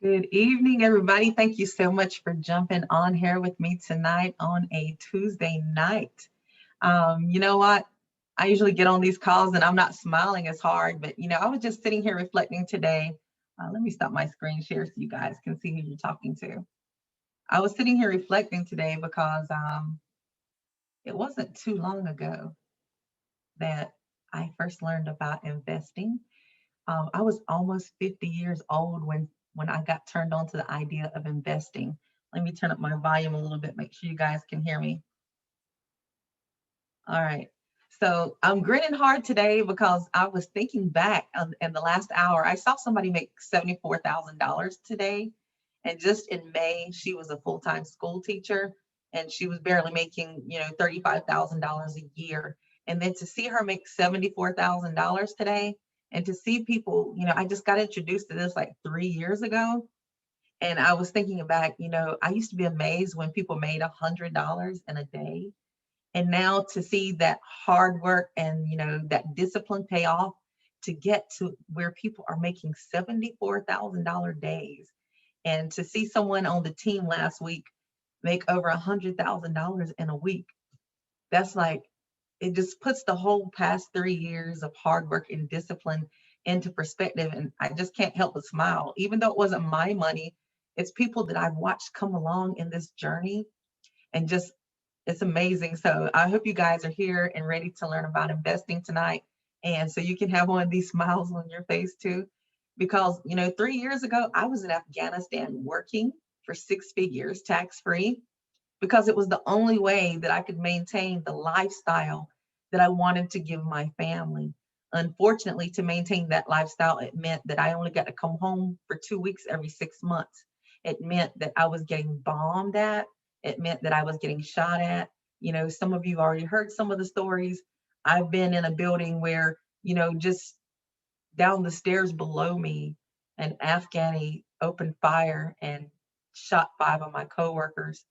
Good evening, everybody. Thank you so much for jumping on here with me tonight on a Tuesday night. You know what? I usually get on these calls and I'm not smiling as hard, but I was just sitting here reflecting today. Let me stop my screen share so you guys can see who you're talking to. I was sitting here reflecting today because it wasn't too long ago that I first learned about investing. I was almost 50 years old when I got turned on to the idea of investing. Let me turn up my volume a little bit, make sure you guys can hear me. All right. So I'm grinning hard today because I was thinking back in the last hour. I saw somebody make $74,000 today. And just in May, she was a full-time school teacher and she was barely making, $35,000 a year. And then to see her make $74,000 today and to see people, I just got introduced to this like 3 years ago. And I was thinking back, I used to be amazed when people made $100 in a day. And now to see that hard work and that discipline pay off to get to where people are making $74,000 days, and to see someone on the team last week make over $100,000 in a week, that's like, it just puts the whole past 3 years of hard work and discipline into perspective. And I just can't help but smile, even though it wasn't my money. It's people that I've watched come along in this journey, and just it's amazing. So I hope you guys are here and ready to learn about investing tonight. And so you can have one of these smiles on your face too. Because, 3 years ago, I was in Afghanistan working for 6 figures tax-free because it was the only way that I could maintain the lifestyle that I wanted to give my family. Unfortunately, to maintain that lifestyle, it meant that I only got to come home for 2 weeks every 6 months. It meant that I was getting bombed at. It meant that I was getting shot at. Some of you already heard some of the stories. I've been in a building where, just down the stairs below me, an Afghani opened fire and shot 5 of my coworkers.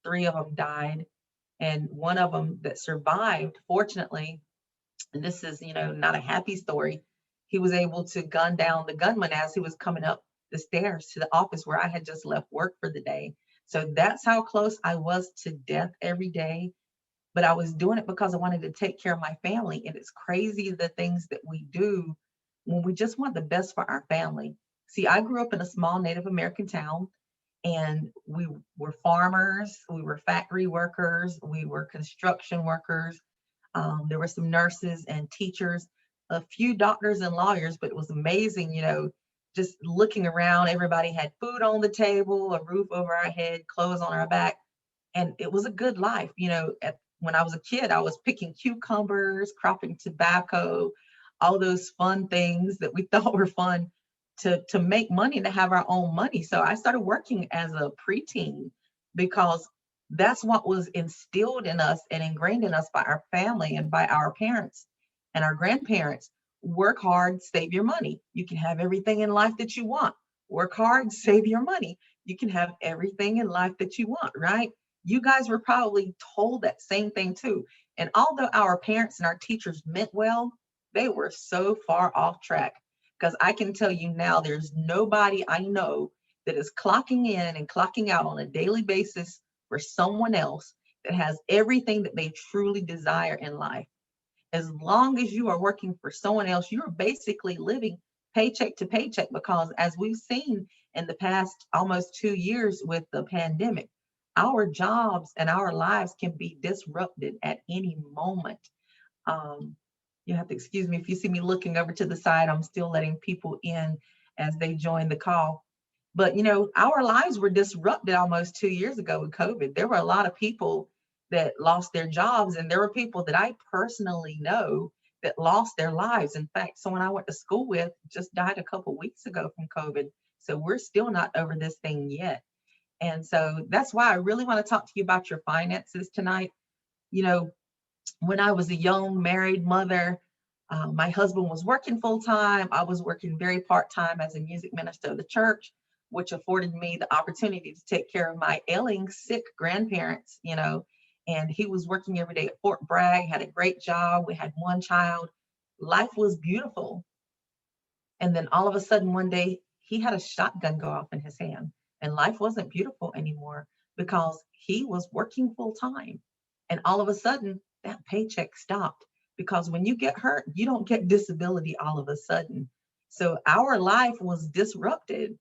3 of them died. And one of them that survived, fortunately, and this is, not a happy story, he was able to gun down the gunman as he was coming up the stairs to the office where I had just left work for the day. So that's how close I was to death every day. But I was doing it because I wanted to take care of my family. And it's crazy the things that we do when we just want the best for our family. See, I grew up in a small Native American town, and we were farmers, we were factory workers, we were construction workers. There were some nurses and teachers, a few doctors and lawyers, but it was amazing, just looking around. Everybody had food on the table, a roof over our head, clothes on our back. And it was a good life. When I was a kid, I was picking cucumbers, cropping tobacco, all those fun things that we thought were fun to make money, to have our own money. So I started working as a preteen because that's what was instilled in us and ingrained in us by our family and by our parents and our grandparents. Work hard, save your money. You can have everything in life that you want. Work hard, save your money. You can have everything in life that you want, right? You guys were probably told that same thing too. And although our parents and our teachers meant well, they were so far off track. Because I can tell you now, there's nobody I know that is clocking in and clocking out on a daily basis for someone else that has everything that they truly desire in life. As long as you are working for someone else, you're basically living paycheck to paycheck, because as we've seen in the past almost 2 years with the pandemic, our jobs and our lives can be disrupted at any moment. You have to excuse me if you see me looking over to the side. I'm still letting people in as they join the call. But, our lives were disrupted almost 2 years ago with COVID. There were a lot of people that lost their jobs, and there were people that I personally know that lost their lives. In fact, someone I went to school with just died a couple of weeks ago from COVID. So we're still not over this thing yet. And so that's why I really want to talk to you about your finances tonight. When I was a young married mother, my husband was working full time. I was working very part time as a music minister of the church, which afforded me the opportunity to take care of my ailing, sick grandparents, and he was working every day at Fort Bragg, had a great job. We had one child. Life was beautiful. And then all of a sudden one day he had a shotgun go off in his hand, and life wasn't beautiful anymore because he was working full time. And all of a sudden, that paycheck stopped because when you get hurt, you don't get disability all of a sudden. So our life was disrupted.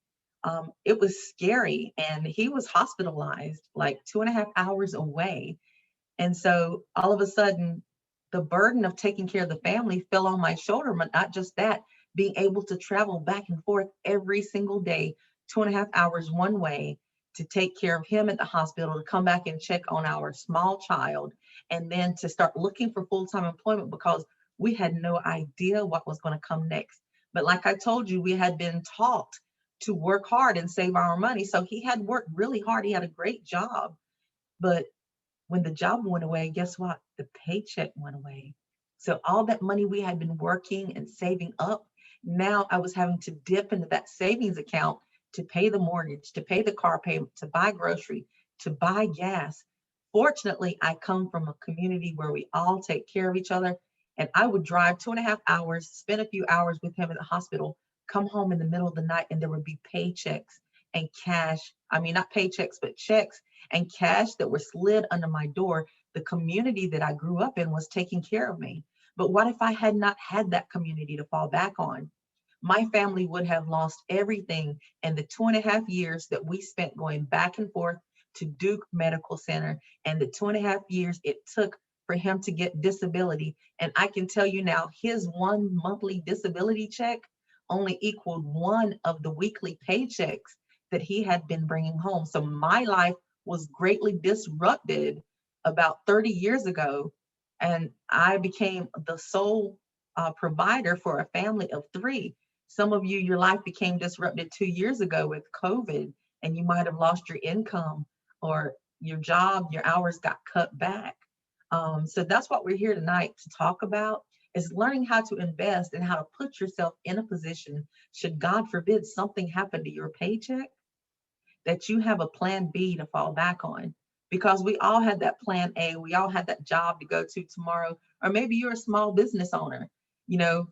It was scary, and he was hospitalized like 2.5 hours away. And so all of a sudden, the burden of taking care of the family fell on my shoulder, but not just that, being able to travel back and forth every single day, 2.5 hours one way to take care of him at the hospital, to come back and check on our small child, and then to start looking for full-time employment because we had no idea what was going to come next. But like I told you, we had been taught to work hard and save our money. So he had worked really hard. He had a great job. But when the job went away, guess what? The paycheck went away. So all that money we had been working and saving up, now I was having to dip into that savings account to pay the mortgage, to pay the car payment, to buy grocery, to buy gas. Fortunately, I come from a community where we all take care of each other. And I would drive 2.5 hours, spend a few hours with him in the hospital, come home in the middle of the night, and there would be paychecks and cash. I mean, not paychecks, but checks and cash that were slid under my door. The community that I grew up in was taking care of me. But what if I had not had that community to fall back on? My family would have lost everything in the 2.5 years that we spent going back and forth to Duke Medical Center, and the 2.5 years it took for him to get disability. And I can tell you now, his one monthly disability check only equaled one of the weekly paychecks that he had been bringing home. So my life was greatly disrupted about 30 years ago, and I became the sole provider for a family of three. Some of you, your life became disrupted 2 years ago with COVID, and you might have lost your income or your job, your hours got cut back. So that's what we're here tonight to talk about, is learning how to invest and how to put yourself in a position, should God forbid something happen to your paycheck, that you have a plan B to fall back on. Because we all had that plan A, we all had that job to go to tomorrow, or maybe you're a small business owner.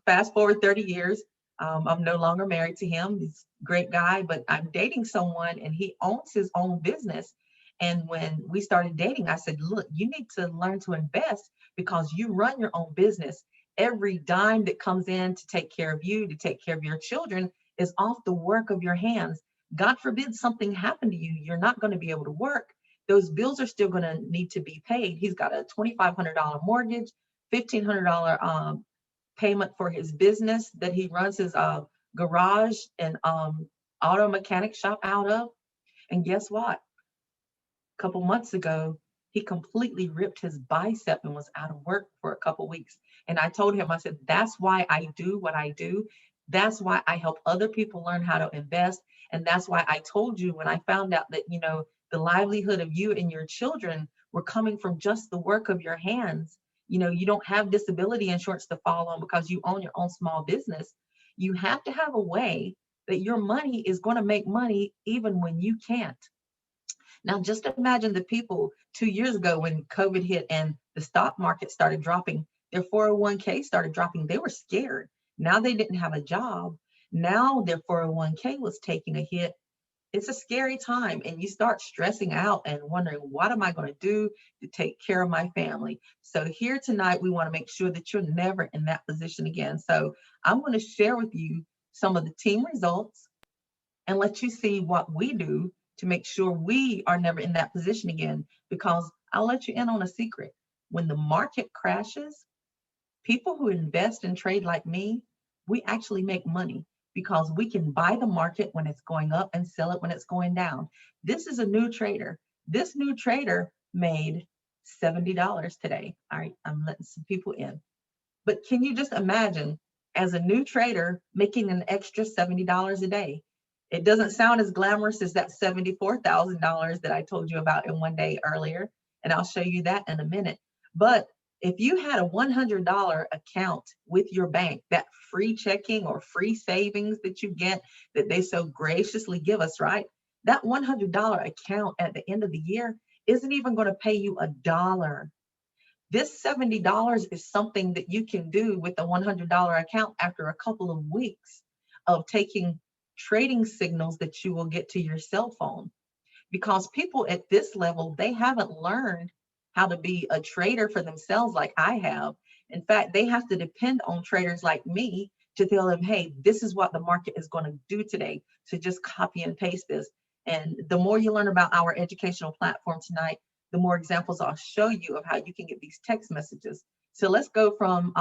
Fast forward 30 years, I'm no longer married to him. He's a great guy, but I'm dating someone and he owns his own business. And when we started dating, I said, look, you need to learn to invest because you run your own business. Every dime that comes in to take care of you, to take care of your children, is off the work of your hands. God forbid something happened to you, you're not going to be able to work. Those bills are still going to need to be paid. He's got a $2,500 mortgage, $1,500 payment for his business that he runs his garage and auto mechanic shop out of. And guess what? A couple months ago, he completely ripped his bicep and was out of work for a couple weeks. And I told him, I said, that's why I do what I do. That's why I help other people learn how to invest. And that's why I told you when I found out that, the livelihood of you and your children were coming from just the work of your hands. You don't have disability insurance to fall on because you own your own small business. You have to have a way that your money is going to make money even when you can't. Now, just imagine the people 2 years ago when COVID hit and the stock market started dropping, their 401k started dropping. They were scared. Now they didn't have a job. Now their 401k was taking a hit. It's a scary time, and you start stressing out and wondering, what am I going to do to take care of my family? So here tonight, we want to make sure that you're never in that position again. So I'm going to share with you some of the team results and let you see what we do to make sure we are never in that position again. Because I'll let you in on a secret. When the market crashes, people who invest and trade like me, we actually make money because we can buy the market when it's going up and sell it when it's going down. This is a new trader. This new trader made $70 today. All right, I'm letting some people in. But can you just imagine, as a new trader, making an extra $70 a day? It doesn't sound as glamorous as that $74,000 that I told you about in one day earlier. And I'll show you that in a minute. But if you had a $100 account with your bank, that free checking or free savings that you get, that they so graciously give us, right? That $100 account at the end of the year isn't even going to pay you a dollar. This $70 is something that you can do with a $100 account after a couple of weeks of taking trading signals that you will get to your cell phone. Because people at this level, they haven't learned how to be a trader for themselves like I have. In fact, they have to depend on traders like me to tell them, hey, this is what the market is going to do today. So just copy and paste this. And the more you learn about our educational platform tonight, the more examples I'll show you of how you can get these text messages. So let's go from,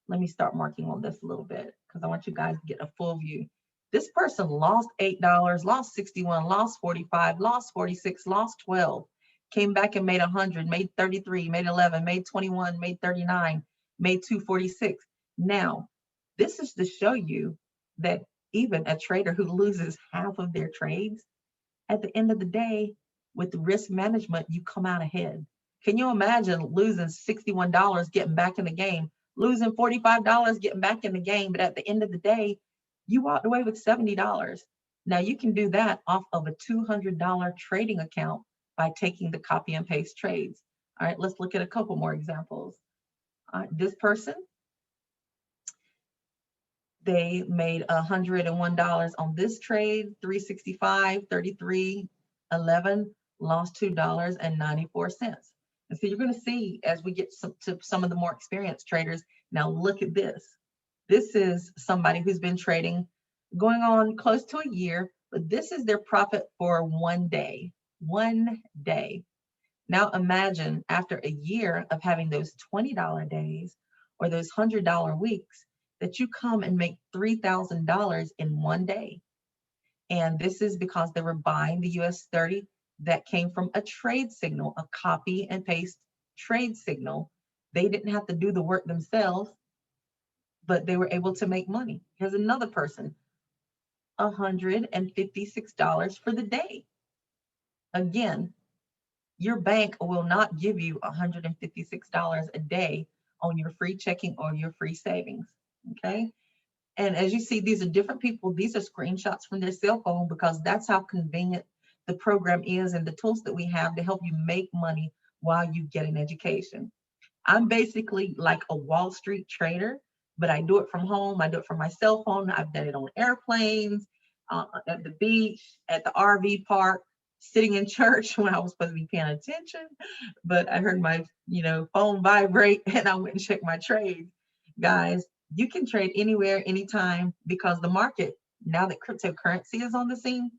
let me start marking on this a little bit because I want you guys to get a full view. This person lost $8, lost 61, lost 45, lost 46, lost 12, came back and made 100, made 33, made 11, made 21, made 39, made 246. Now, this is to show you that even a trader who loses half of their trades, at the end of the day, with risk management, you come out ahead. Can you imagine losing $61, getting back in the game, losing $45, getting back in the game, but at the end of the day, you walked away with $70. Now you can do that off of a $200 trading account by taking the copy and paste trades. All right, let's look at a couple more examples. This person, they made $101 on this trade, 365, 33, 11, lost $2.94. And so you're going to see as we get to some of the more experienced traders. Now look at this. This is somebody who's been trading going on close to a year, but this is their profit for one day. One day. Now imagine after a year of having those $20 days or those $100 weeks that you come and make $3,000 in one day. And this is because they were buying the US 30 that came from a trade signal, a copy and paste trade signal. They didn't have to do the work themselves, but they were able to make money. Here's another person, $156 for the day. Again, your bank will not give you $156 a day on your free checking or your free savings, okay? And as you see, these are different people. These are screenshots from their cell phone because that's how convenient the program is and the tools that we have to help you make money while you get an education. I'm basically like a Wall Street trader, but I do it from home. I do it from my cell phone. I've done it on airplanes, at the beach, at the RV park, sitting in church when I was supposed to be paying attention, but I heard my, phone vibrate and I went and checked my trades. Guys, you can trade anywhere, anytime, because the market, now that cryptocurrency is on the scene,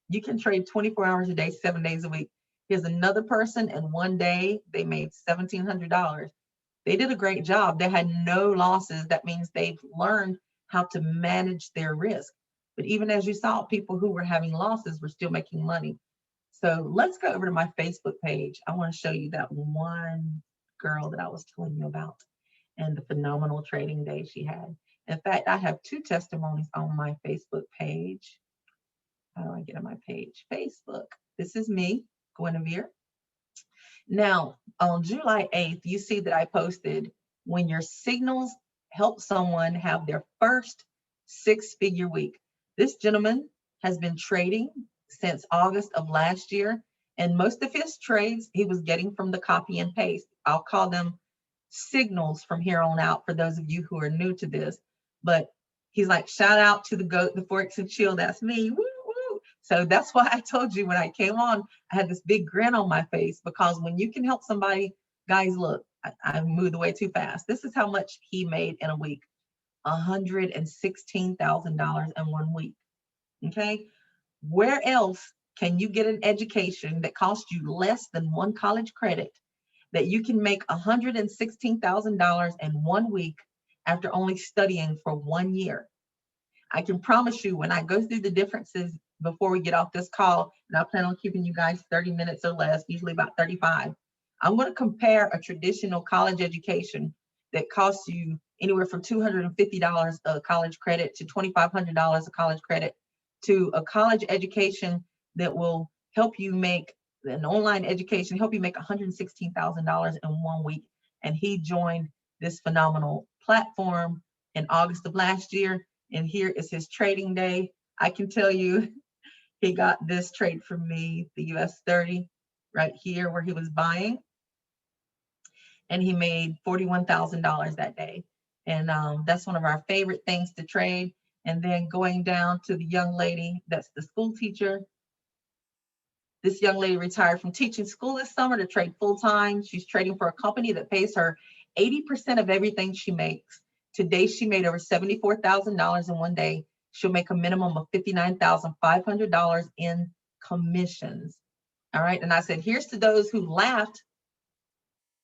you can trade 24 hours a day, 7 days a week. Here's another person, and one day they made $1,700. They did a great job. They had no losses. That means they've learned how to manage their risk. But even as you saw, people who were having losses were still making money. So let's go over to my Facebook page. I want to show you that one girl that I was telling you about and the phenomenal trading day she had. In fact, I have two testimonies on my Facebook page. How do I get on my page? Facebook. This is me, Guinevere. Now, on July 8th, you see that I posted when your signals help someone have their first six-figure week. This gentleman has been trading since August of last year, and most of his trades he was getting from the copy and paste. I'll call them signals from here on out for those of you who are new to this. But he's like, shout out to the GOAT, the ForexNChill, that's me. Woo, woo. So that's why I told you when I came on, I had this big grin on my face, because when you can help somebody, guys, look, I moved away too fast. This is how much he made in a week, $116,000 in 1 week. Okay. Where else can you get an education that costs you less than one college credit, that you can make $116,000 in 1 week after only studying for 1 year? I can promise you, when I go through the differences before we get off this call, and I plan on keeping you guys 30 minutes or less, usually about 35, I'm going to compare a traditional college education that costs you anywhere from $250 a college credit to $2,500 a college credit, to a college education that will help you make an online education, help you make $116,000 in 1 week. And he joined this phenomenal platform in August of last year. And here is his trading day. I can tell you, he got this trade from me, the US 30, right here where he was buying. And he made $41,000 that day. And that's one of our favorite things to trade. And then going down to the young lady, that's the school teacher. This young lady retired from teaching school this summer to trade full time. She's trading for a company that pays her 80% of everything she makes. Today, she made over $74,000 in one day. She'll make a minimum of $59,500 in commissions. All right. And I said, here's to those who laughed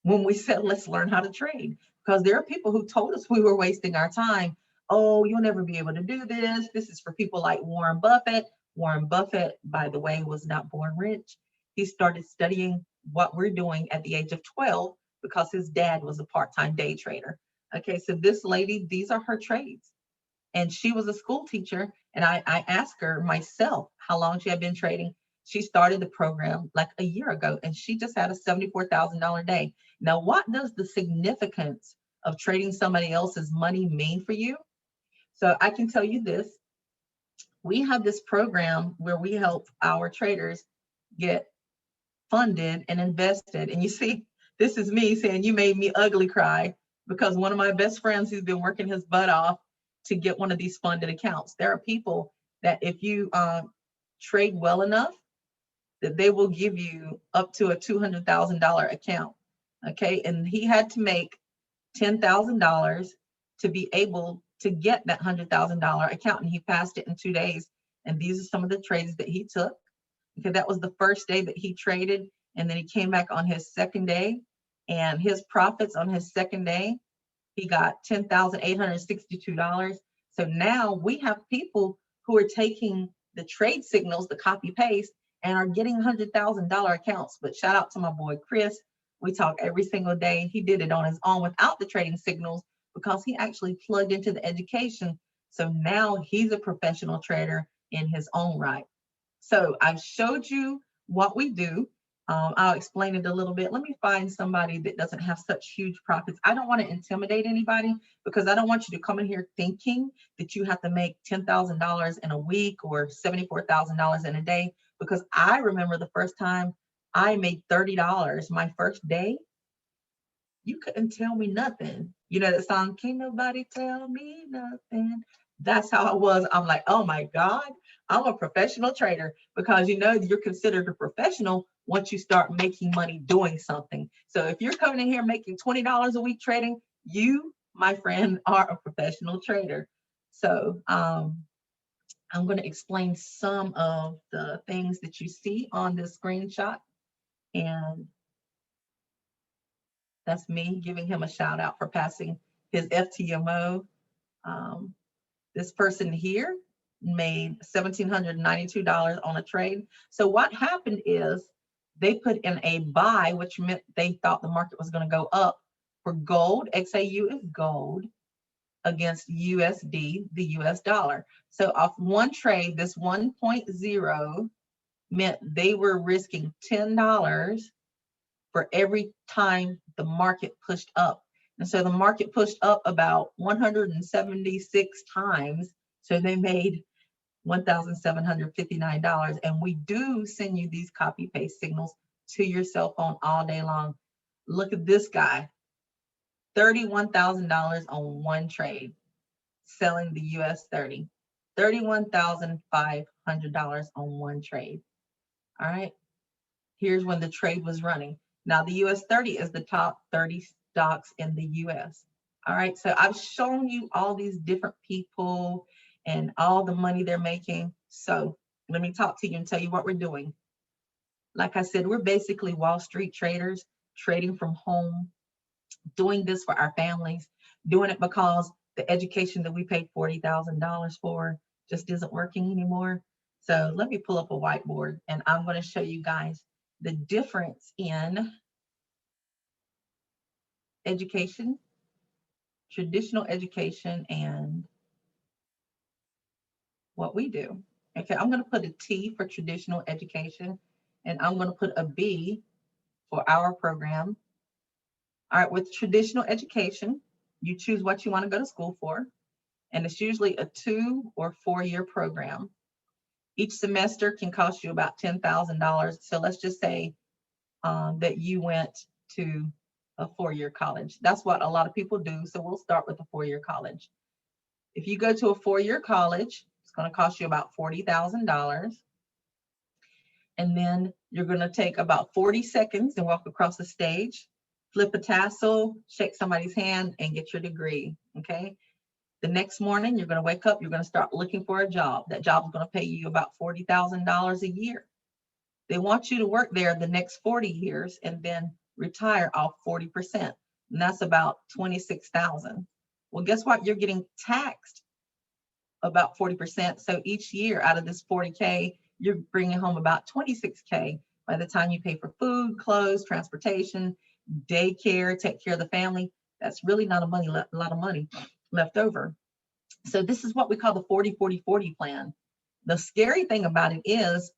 when we said, let's learn how to trade. Because there are people who told us we were wasting our time. Oh, you'll never be able to do this. This is for people like Warren Buffett. Warren Buffett, by the way, was not born rich. He started studying what we're doing at the age of 12 because his dad was a part-time day trader. Okay, so this lady, these are her trades. And she was a school teacher. And I asked her myself how long she had been trading. She started the program like a year ago, and she just had a $74,000 day. Now, what does the significance of trading somebody else's money mean for you? So I can tell you this. We have this program where we help our traders get funded and invested. And you see, this is me saying, you made me ugly cry, because one of my best friends who's been working his butt off to get one of these funded accounts. There are people that if you trade well enough, that they will give you up to a $200,000 account. Okay. And he had to make $10,000 to be able to get that $100,000 account. And he passed it in 2 days. And these are some of the trades that he took. Okay. That was the first day that he traded. And then he came back on his second day, and his profits on his second day, he got $10,862. So now we have people who are taking the trade signals, the copy paste, and are getting $100,000 accounts. But shout out to my boy Chris. We talk every single day. He did it on his own without the trading signals because he actually plugged into the education. So now he's a professional trader in his own right. So I've showed you what we do. I'll explain it a little bit. Let me find somebody that doesn't have such huge profits. I don't want to intimidate anybody, because I don't want you to come in here thinking that you have to make $10,000 in a week or $74,000 in a day. Because I remember the first time I made $30 my first day, you couldn't tell me nothing. You know that song, Can't Nobody Tell Me Nothing. That's how I was. I'm like, oh my God, I'm a professional trader, because you know you're considered a professional once you start making money doing something. So if you're coming in here making $20 a week trading, you, my friend, are a professional trader. So I'm going to explain some of the things that you see on this screenshot. And that's me giving him a shout out for passing his FTMO. This person here made $1,792 on a trade. So what happened is they put in a buy, which meant they thought the market was going to go up for gold. XAU is gold against USD, the US dollar. So off one trade, this 1.0 meant they were risking $10 for every time the market pushed up. And so the market pushed up about 176 times. So they made $1,759. And we do send you these copy paste signals to your cell phone all day long. Look at this guy, $31,000 on one trade, selling the US 30, $31,500 on one trade. All right. Here's when the trade was running. Now the US 30 is the top 30 stocks in the US. All right, so I've shown you all these different people and all the money they're making. So let me talk to you and tell you what we're doing. Like I said, we're basically Wall Street traders, trading from home, doing this for our families, doing it because the education that we paid $40,000 for just isn't working anymore. So let me pull up a whiteboard, and I'm going to show you guys the difference in education, traditional education, and what we do. Okay, I'm going to put a T for traditional education, and I'm going to put a B for our program. All right, with traditional education, you choose what you want to go to school for, and it's usually a 2 or 4 year program. Each semester can cost you about $10,000. So let's just say that you went to a 4 year college. That's what a lot of people do. So we'll start with a 4 year college. If you go to a 4-year college, it's going to cost you about $40,000. And then you're going to take about 40 seconds and walk across the stage, flip a tassel, shake somebody's hand, and get your degree. Okay. The next morning, you're going to wake up, you're going to start looking for a job. That job is going to pay you about $40,000 a year. They want you to work there the next 40 years and then retire off 40%. And that's about 26,000. Well, guess what? You're getting taxed about 40%. So each year out of this 40K, you're bringing home about 26K by the time you pay for food, clothes, transportation, daycare, take care of the family. That's really not a lot of money left over. So this is what we call the 40-40-40 plan. The scary thing about it is,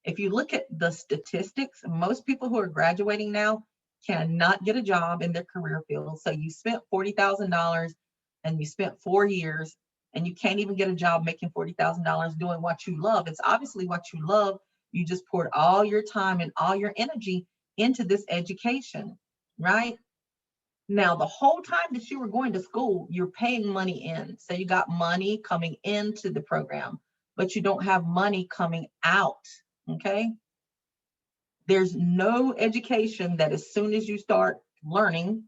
if you look at the statistics, most people who are graduating now cannot get a job in their career field. So you spent $40,000 and you spent 4 years and you can't even get a job making $40,000 doing what you love. It's obviously what you love. You just poured all your time and all your energy into this education, right? Now, the whole time that you were going to school, you're paying money in. So you got money coming into the program, but you don't have money coming out, okay? There's no education that as soon as you start learning,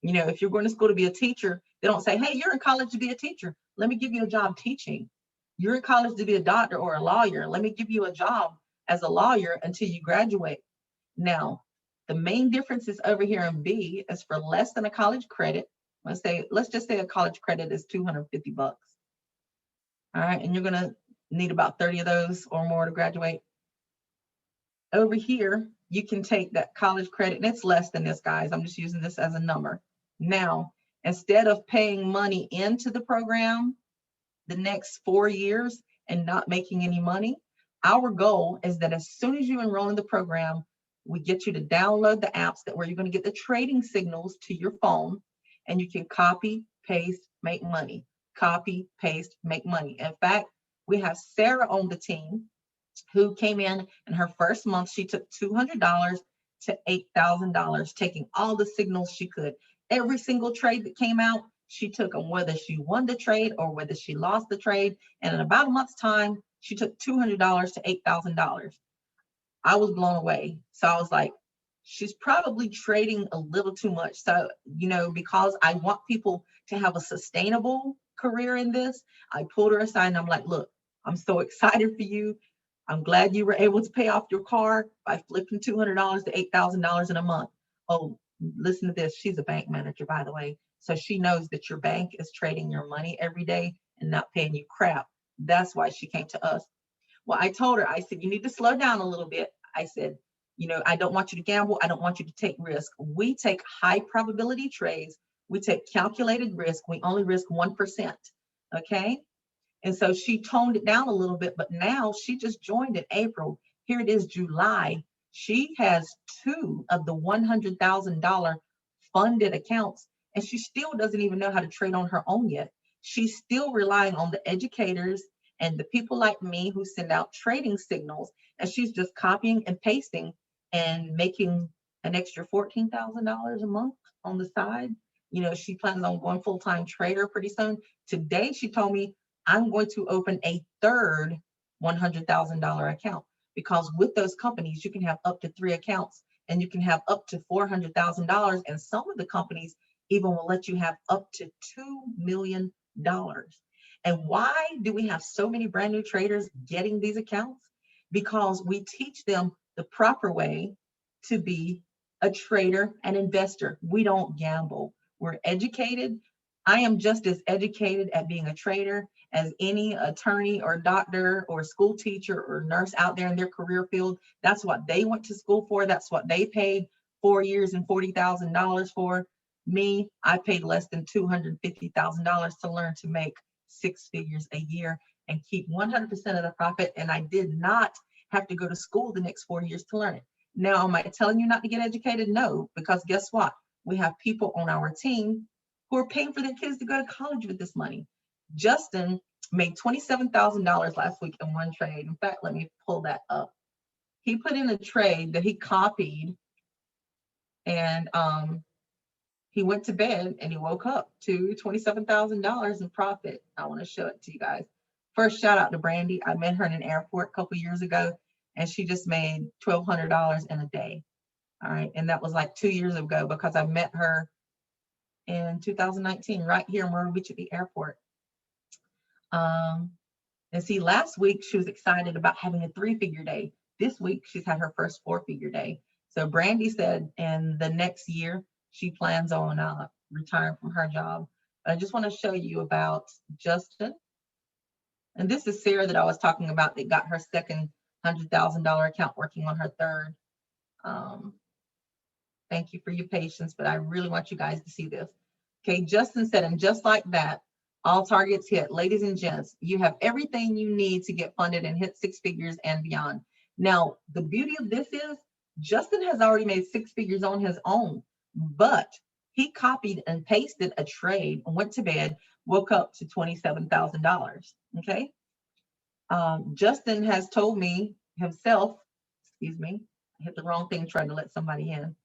if you're going to school to be a teacher, they don't say, hey, you're in college to be a teacher. Let me give you a job teaching. You're in college to be a doctor or a lawyer. Let me give you a job as a lawyer until you graduate. Now, the main difference is over here in B is for less than a college credit. Let's just say a college credit is $250. All right, and you're going to need about 30 of those or more to graduate. Over here, you can take that college credit, and it's less than this, guys. I'm just using this as a number. Now, instead of paying money into the program the next 4 years and not making any money, our goal is that as soon as you enroll in the program, we get you to download the apps where you're going to get the trading signals to your phone, and you can copy, paste, make money. Copy, paste, make money. In fact, we have Sarah on the team who came in her first month. She took $200 to $8,000, taking all the signals she could. Every single trade that came out, she took them, whether she won the trade or whether she lost the trade. And in about a month's time, she took $200 to $8,000. I was blown away. So I was like, she's probably trading a little too much. So, because I want people to have a sustainable career in this, I pulled her aside and I'm like, look, I'm so excited for you. I'm glad you were able to pay off your car by flipping $200 to $8,000 in a month. Oh, listen to this. She's a bank manager, by the way. So she knows that your bank is trading your money every day and not paying you crap. That's why she came to us. Well, I told her, I said, you need to slow down a little bit. I said, I don't want you to gamble. I don't want you to take risk. We take high probability trades. We take calculated risk. We only risk 1%. Okay. And so she toned it down a little bit, but now she just joined in April. Here it is, July. She has 2 of the $100,000 funded accounts, and she still doesn't even know how to trade on her own yet. She's still relying on the educators and the people like me who send out trading signals, and she's just copying and pasting and making an extra $14,000 a month on the side. She plans on going full-time trader pretty soon. Today, she told me, I'm going to open a third $100,000 account, because with those companies, you can have up to 3 accounts and you can have up to $400,000. And some of the companies even will let you have up to $2 million. And why do we have so many brand new traders getting these accounts? Because we teach them the proper way to be a trader and investor. We don't gamble. We're educated. I am just as educated at being a trader as any attorney or doctor or school teacher or nurse out there in their career field. That's what they went to school for. That's what they paid 4 years and $40,000 for. Me, I paid less than $250,000 to learn to make 6 figures a year and keep 100% of the profit. And I did not have to go to school the next 4 years to learn it. Now, am I telling you not to get educated? No, because guess what? We have people on our team who are paying for their kids to go to college with this money. Justin made $27,000 last week in one trade. In fact, let me pull that up. He put in a trade that he copied, and he went to bed and he woke up to $27,000 in profit. I want to show it to you guys. First, shout out to Brandy. I met her in an airport a couple years ago, and she just made $1,200 in a day. All right, and that was like 2 years ago because I met her in 2019 right here in Myrtle Beach at the airport. And see, last week she was excited about having a 3-figure day. This week she's had her first 4-figure day. So Brandy said in the next year she plans on retiring from her job. But I just want to show you about Justin. And this is Sarah that I was talking about that got her second $100,000 account, working on her third. Thank you for your patience, but I really want you guys to see this. Okay, Justin said, and just like that, all targets hit. Ladies and gents, you have everything you need to get funded and hit 6 figures and beyond. Now, the beauty of this is Justin has already made 6 figures on his own, but he copied and pasted a trade and went to bed, woke up to $27,000. Okay. Justin has told me himself, excuse me, I hit the wrong thing trying to let somebody in.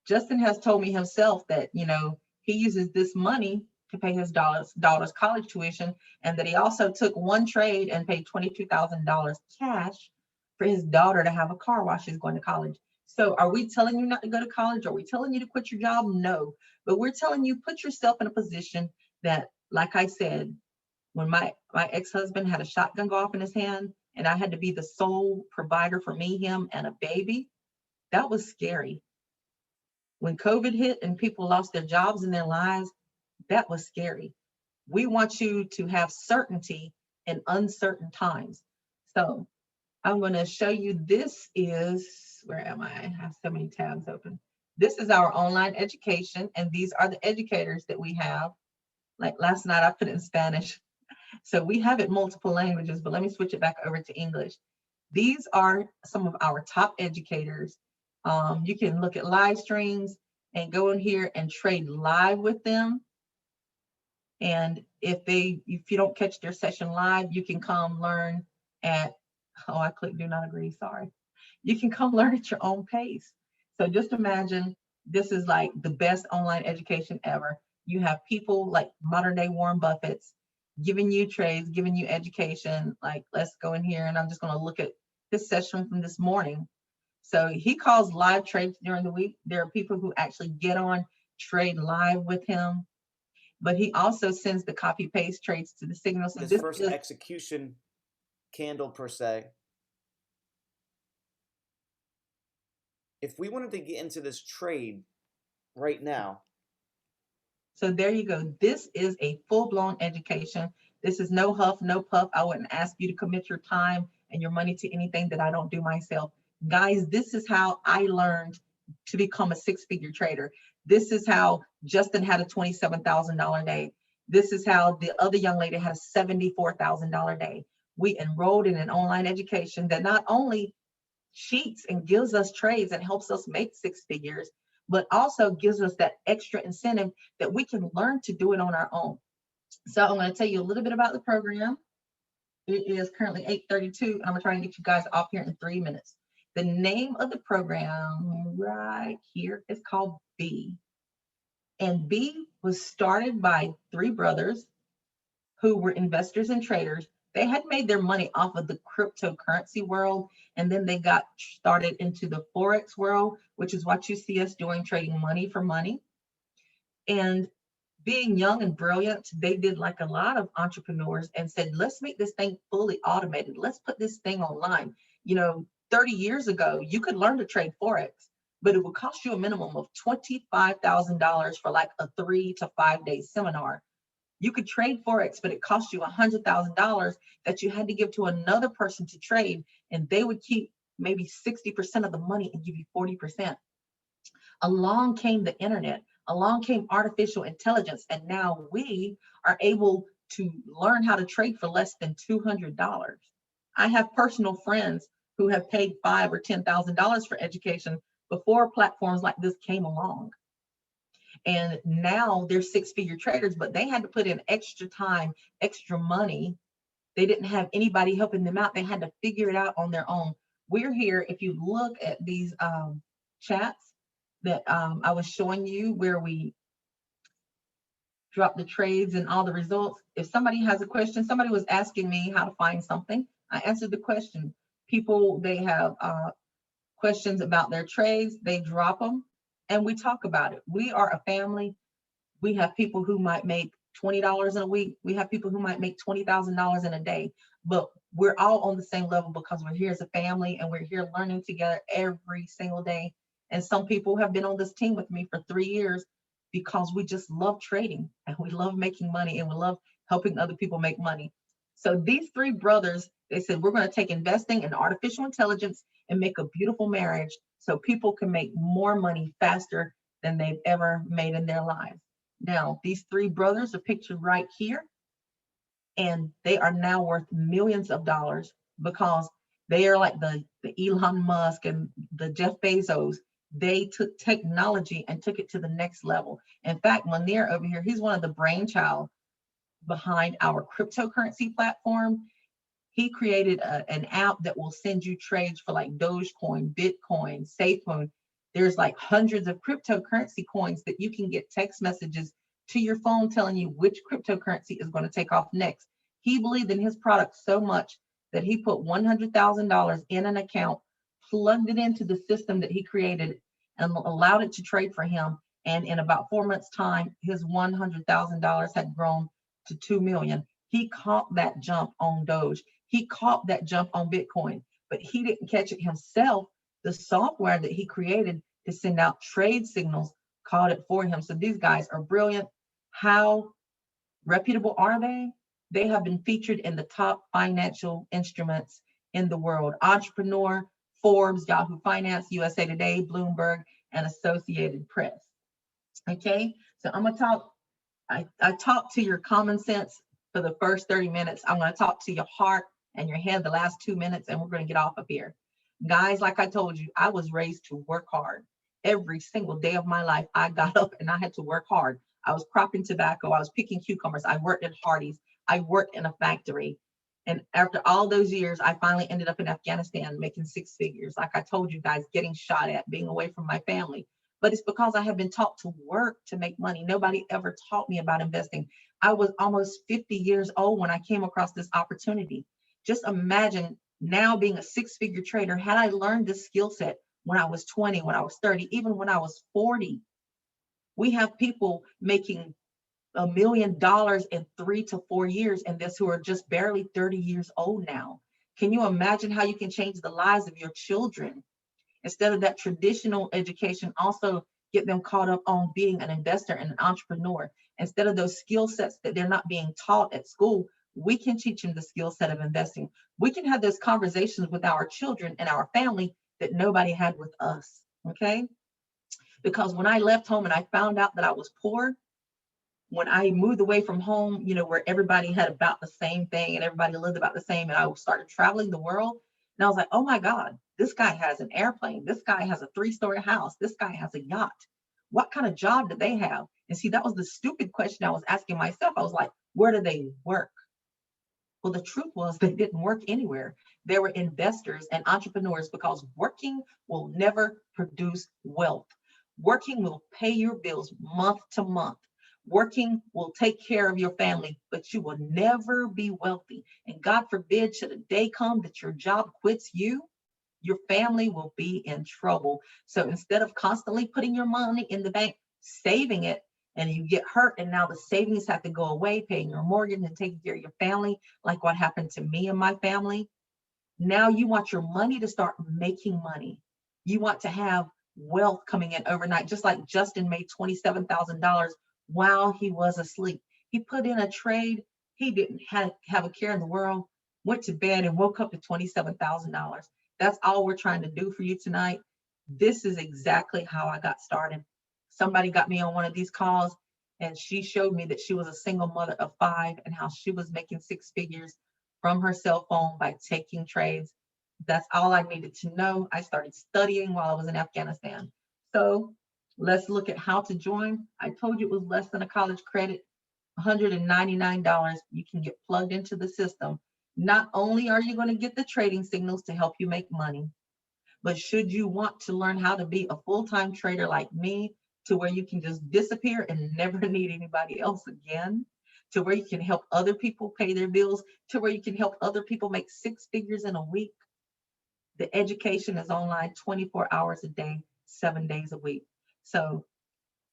Justin has told me himself that, he uses this money to pay his daughter's college tuition, and that he also took one trade and paid $22,000 cash for his daughter to have a car while she's going to college. So are we telling you not to go to college? Are we telling you to quit your job? No, but we're telling you, put yourself in a position that, like I said, when my ex-husband had a shotgun go off in his hand and I had to be the sole provider for me, him, and a baby, that was scary. When COVID hit and people lost their jobs and their lives, that was scary. We want you to have certainty in uncertain times. So I'm going to show you, this is, where am I? I have so many tabs open. This is our online education, and these are the educators that we have. Like last night, I put it in Spanish. So we have it multiple languages, but let me switch it back over to English. These are some of our top educators. You can look at live streams and go in here and trade live with them. And if you don't catch their session live, you can come learn at, oh, I clicked do not agree, sorry. You can come learn at your own pace. So just imagine, this is like the best online education ever. You have people like modern day Warren Buffett's giving you trades, giving you education. Like, let's go in here and I'm just going to look at this session from this morning. So he calls live trades during the week. There are people who actually get on, trade live with him, but he also sends the copy paste trades to the signal. So this first execution candle per se. If we wanted to get into this trade right now. So there you go. This is a full-blown education. This is no huff, no puff. I wouldn't ask you to commit your time and your money to anything that I don't do myself. Guys, this is how I learned to become a 6-figure trader. This is how Justin had a $27,000 day. This is how the other young lady had a $74,000 day. We enrolled in an online education that not only cheats and gives us trades and helps us make 6 figures, but also gives us that extra incentive that we can learn to do it on our own. So I'm going to tell you a little bit about the program. It is currently 8:32, and I'm going to try and get you guys off here in 3 minutes. The name of the program right here is called B. And B was started by 3 brothers who were investors and traders. They had made their money off of the cryptocurrency world, and then they got started into the Forex world, which is what you see us doing, trading money for money. And being young and brilliant, they did like a lot of entrepreneurs and said, let's make this thing fully automated. Let's put this thing online. 30 years ago, you could learn to trade Forex, but it would cost you a minimum of $25,000 for like a 3 to 5 day seminar. You could trade Forex, but it cost you $100,000 that you had to give to another person to trade, and they would keep maybe 60% of the money and give you 40%. Along came the internet, along came artificial intelligence, and now we are able to learn how to trade for less than $200. I have personal friends who have paid $5,000 or $10,000 for education before platforms like this came along. And now they're 6-figure traders, but they had to put in extra time, extra money. They didn't have anybody helping them out. They had to figure it out on their own. We're here. If you look at these chats, that I was showing you where we drop the trades and all the results. If somebody has a question, somebody was asking me how to find something. I answered the question. People, they have questions about their trades, they drop them and we talk about it. We are a family. We have people who might make $20 in a week. We have people who might make $20,000 in a day, but we're all on the same level because we're here as a family and we're here learning together every single day. And some people have been on this team with me for 3 years because we just love trading and we love making money and we love helping other people make money. So these three brothers, they said, we're going to take investing in artificial intelligence and make a beautiful marriage so people can make more money faster than they've ever made in their lives. Now, these three brothers are pictured right here, and they are now worth millions of dollars because they are like the Elon Musk and the Jeff Bezos. They took technology and took it to the next level. In fact, Munir over here, he's one of the brainchild behind our cryptocurrency platform. He created an app that will send you trades for like Dogecoin, Bitcoin, SafeMoon. There's like hundreds of cryptocurrency coins that you can get text messages to your phone telling you which cryptocurrency is going to take off next. He believed in his product so much that he put $100,000 in an account, plugged it into the system that he created, and allowed it to trade for him. And in about 4 months' time, his $100,000 had grown to 2 million. He caught that jump on Doge. He caught that jump on Bitcoin, but he didn't catch it himself. The software that he created to send out trade signals caught it for him. So these guys are brilliant. How reputable are they? They have been featured in the top financial instruments in the world: Entrepreneur, Forbes, Yahoo Finance, USA Today, Bloomberg, and Associated Press. Okay, so I'm gonna talk. I talked to your common sense for the first 30 minutes. I'm going to talk to your heart and your head the last 2 minutes, and we're going to get off of here. Guys, like I told you, I was raised to work hard. Every single day of my life, I got up and I had to work hard. I was cropping tobacco. I was picking cucumbers. I worked at Hardee's. I worked in a factory. And after all those years, I finally ended up in Afghanistan making six figures. Like I told you guys, getting shot at, being away from my family. But it's because I have been taught to work to make money. Nobody ever taught me about investing. I was almost 50 years old when I came across this opportunity. Just imagine now being a six-figure trader. Had I learned this skill set when I was 20, when I was 30, even when I was 40, we have people making $1 million in 3 to 4 years and this who are just barely 30 years old now. Can you imagine how you can change the lives of your children? Instead of that traditional education, also get them caught up on being an investor and an entrepreneur. Instead of those skill sets that they're not being taught at school, we can teach them the skill set of investing. We can have those conversations with our children and our family that nobody had with us, okay? Because when I left home and I found out that I was poor, when I moved away from home, where everybody had about the same thing and everybody lived about the same, and I started traveling the world, and I was like, oh my God, this guy has an airplane. This guy has a 3-story house. This guy has a yacht. What kind of job do they have? And see, that was the stupid question I was asking myself. I was like, where do they work? Well, the truth was they didn't work anywhere. They were investors and entrepreneurs because working will never produce wealth. Working will pay your bills month to month. Working will take care of your family, but you will never be wealthy. And God forbid, should a day come that your job quits you, your family will be in trouble. So instead of constantly putting your money in the bank, saving it, and you get hurt, and now the savings have to go away, paying your mortgage and taking care of your family, like what happened to me and my family. Now you want your money to start making money. You want to have wealth coming in overnight, just like Justin made $27,000 while he was asleep. He put in a trade. He didn't have a care in the world, went to bed and woke up to $27,000. That's all we're trying to do for you tonight. This is exactly how I got started. Somebody got me on one of these calls and she showed me that she was a single mother of 5 and how she was making six figures from her cell phone by taking trades. That's all I needed to know. I started studying while I was in Afghanistan. So let's look at how to join. I told you it was less than a college credit, $199. You can get plugged into the system. Not only are you going to get the trading signals to help you make money, But should you want to learn how to be a full-time trader like me, to where you can just disappear and never need anybody else again, to where you can help other people pay their bills, to where you can help other people make six figures in a week, the education is online 24 hours a day, 7 days a week. So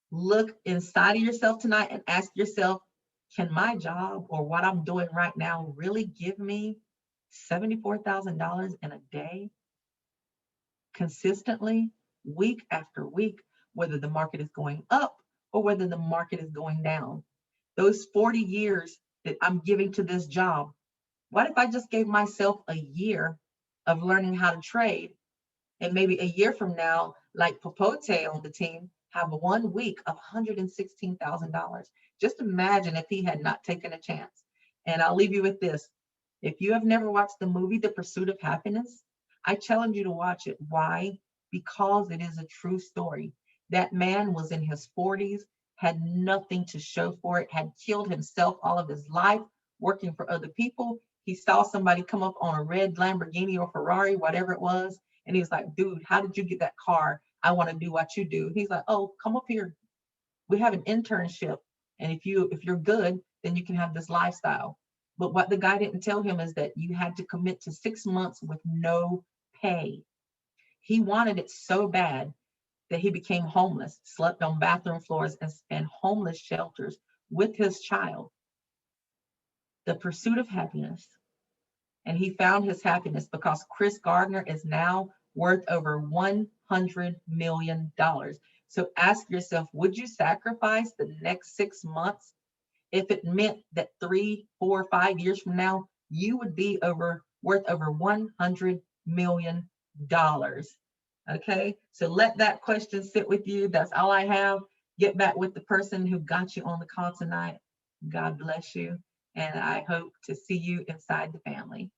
look inside of yourself tonight and ask yourself, can my job or what I'm doing right now really give me $74,000 in a day, consistently, week after week, whether the market is going up or whether the market is going down? Those 40 years that I'm giving to this job, what if I just gave myself a year of learning how to trade? And maybe a year from now, like Popote on the team, have 1 week of $116,000. Just imagine if he had not taken a chance. And I'll leave you with this. If you have never watched the movie The Pursuit of Happiness, I challenge you to watch it. Why? Because it is a true story. That man was in his 40s, had nothing to show for it, had killed himself all of his life working for other people. He saw somebody come up on a red Lamborghini or Ferrari, whatever it was, and he's like, dude, how did you get that car? I want to do what you do. He's like, oh, come up here. We have an internship. And if you're good, then you can have this lifestyle. But what the guy didn't tell him is that you had to commit to 6 months with no pay. He wanted it so bad that he became homeless, slept on bathroom floors and homeless shelters with his child. The pursuit of happiness. And he found his happiness because Chris Gardner is now worth over $100 million. So ask yourself, would you sacrifice the next 6 months if it meant that 3, 4, 5 years from now, you would be worth over $100 million? Okay, so let that question sit with you. That's all I have. Get back with the person who got you on the call tonight. God bless you. And I hope to see you inside the family.